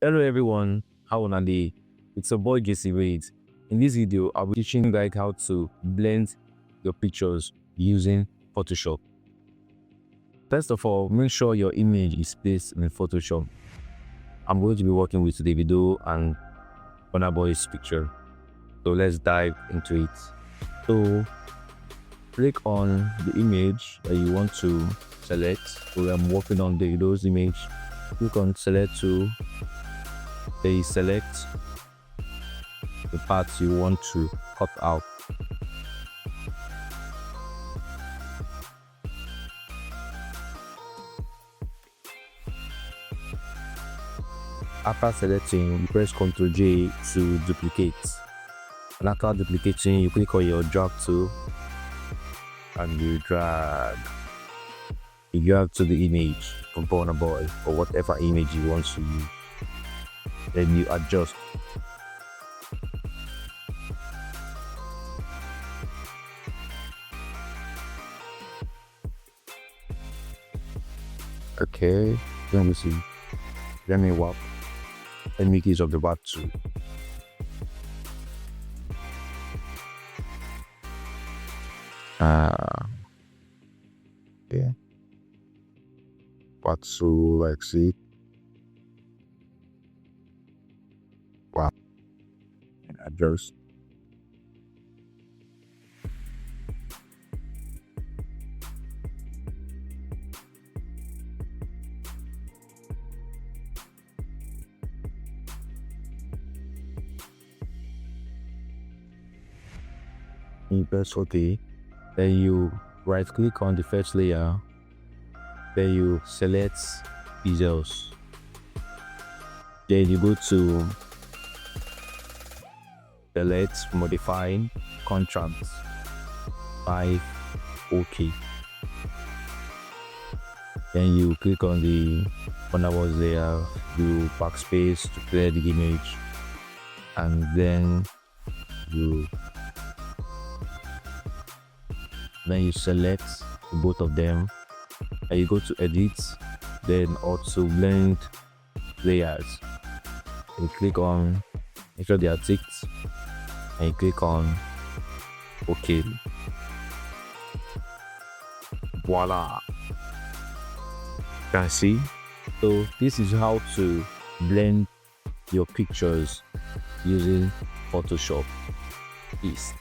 Hello everyone, how on day? It's your boy JC Wade. In this video, I'll be teaching you guys how to blend your pictures using Photoshop. First of all, make sure your image is placed in Photoshop. I'm going to be working with Davido and Burna Boy's picture. So let's dive into it. So click on the image that you want to select. So I'm working on Davido's image. Click on select tool. They select the parts you want to cut out. After selecting, you press Ctrl J to duplicate. And after duplicating, you click on your drag tool and you drag. You drag to the image from Burna Boy or whatever image you want to use. Then you adjust. Okay, let me see. Let me walk. Let me use of the back too. Yeah. Part two, like see. Wow. And adjust. You press OK. Then you right click on the first layer. Then you select bezels. Then you go to select modifying contrast 5 OK. Then you click on the Burna Boy layer, you backspace to clear the image, and then you select both of them and you go to edit, then also blend layers, and you click on make sure they are ticked and you click on OK. Voila, you can see. So this is how to blend your pictures using Photoshop. Peace.